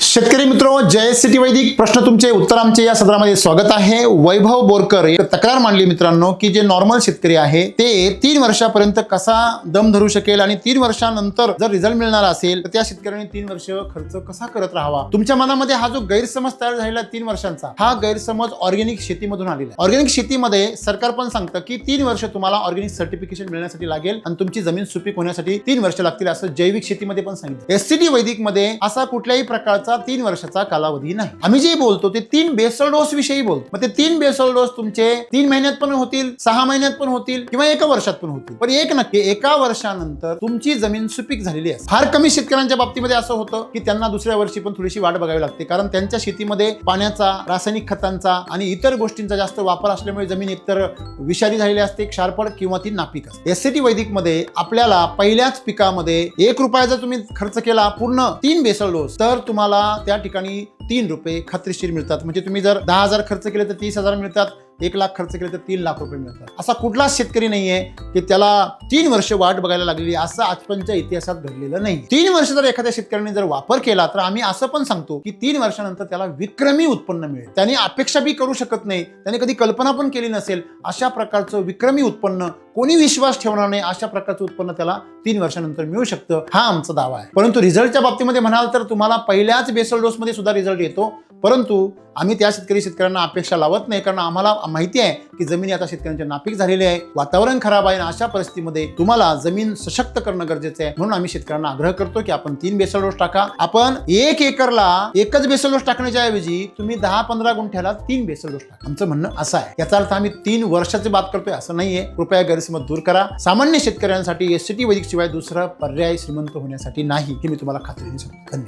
शेतकरी मित्रो, जयसिटी वैदिक प्रश्न तुमचे उत्तर आमचे या सदरामध्ये स्वागत आहे। वैभव बोरकर एक तक्रार मांडली मित्रांनो की जे नॉर्मल शेतकरी आहे ते 3 वर्षापर्यंत कसा दम धरू शकेल आणि 3 वर्षानंतर जर रिझल्ट मिळणार असेल तर त्या शेतकऱ्याने 3 वर्ष खर्च कसा करत राहावा। तुमच्या मनामध्ये हा जो गैरसमज तयार झालेला 3 वर्षांचा, हा गैरसमज ऑर्गॅनिक शेतीमधून आलेला आहे। ऑर्गॅनिक शेतीमध्ये सरकार पण सांगतं की 3 वर्ष तुम्हाला ऑर्गॅनिक सर्टिफिकेशन मिळण्यासाठी लागेल आणि तुमची जमीन सुपीक होण्यासाठी 3 वर्ष लागतील असं जैविक शेतीमध्ये पण सांगितलं। एससीटी वैदिक मध्ये असा कुठल्याही प्रकारचा 3 वर्षाचा कालावधी नाही। आम्ही जे बोलतो ते 3 बेसल डोस विषयी बोलतो। मग ते 3 बेसल डोस तुमचे 3 महिन्यात पण होतील, 6 महिन्यात पण होतील किंवा 1 वर्षात पण होतील, पण एक नक्की 1 वर्षानंतर तुमची जमीन सुपीक झालेली आहे। फार कमी शेतकऱ्यांच्या बाबतीमध्ये असं होतं की त्यांना दुसऱ्या वर्षी पण थोडीशी वाट बघावी लागते, कारण त्यांच्या शेतीमध्ये पाण्याचा, रासायनिक खतांचा आणि इतर गोष्टींचा जास्त वापर असल्यामुळे जमीन एकतर विषारी झालेली असते, क्षारपड किंवा ती नापीक असते। एससीटी वैदिक मध्ये आपल्याला पहिल्याच पिकामध्ये 1 रुपया जर तुम्ही खर्च केला पूर्ण 3 बेसल डोस, तर तुम्हाला त्या ठिकाणी 3 रुपये खात्रीशीर मिळतात। म्हणजे तुम्ही जर 10,000 खर्च केले तर 30,000 मिळतात, 1 लाख खर्च केले तर 3 लाख रुपये मिळतात। असा कुठलाच शेतकरी नाहीये की त्याला 3 वर्ष वाट बघायला लागलेली, असं आजपर्यंतच्या इतिहासात घडलेलं नाही। 3 वर्ष जर एखाद्या शेतकऱ्याने जर वापर केला तर आम्ही असं पण सांगतो की 3 वर्षानंतर त्याला विक्रमी उत्पन्न मिळेल। त्याने अपेक्षा बी करू शकत नाही, त्याने कधी कल्पना पण केली नसेल अशा प्रकारचं विक्रमी उत्पन्न, कोणी विश्वास ठेवणार नाही अशा प्रकारचं उत्पन्न त्याला 3 वर्षानंतर मिळू शकतं, हा आमचा दावा आहे। परंतु रिझल्टच्या बाबतीमध्ये म्हणाल तर तुम्हाला पहिल्याच बेसल डोस मध्ये सुद्धा रिझल्ट येतो, परंतु आम्ही त्या शेतकऱ्यांना अपेक्षा लावत नाही, कारण आम्हाला माहिती आहे की जमिनी आता शेतकऱ्यांच्या नापीक झालेली आहे, वातावरण खराब आहे आणि अशा परिस्थितीमध्ये तुम्हाला जमीन सशक्त करणं गरजेचं आहे। म्हणून आम्ही शेतकऱ्यांना आग्रह करतो की आपण 3 बेसल डोस टाका। आपण 1 एकरला एकच बेसल डोस टाकण्याच्या ऐवजी तुम्ही 10-15 गुंठ्याला 3 बेसल डोस टाका। आमचं म्हणणं असं आहे। याचा अर्थ आम्ही 3 वर्षाची बात करतोय असं नाहीये। कृपया गैरसमज दूर करा। सामान्य शेतकऱ्यांसाठी एससीटी वैदिक शिवाय दुसरा पर्याय श्रीमंत होण्यासाठी नाही, हे मी तुम्हाला खात्रीने सांगतो। धन्यवाद।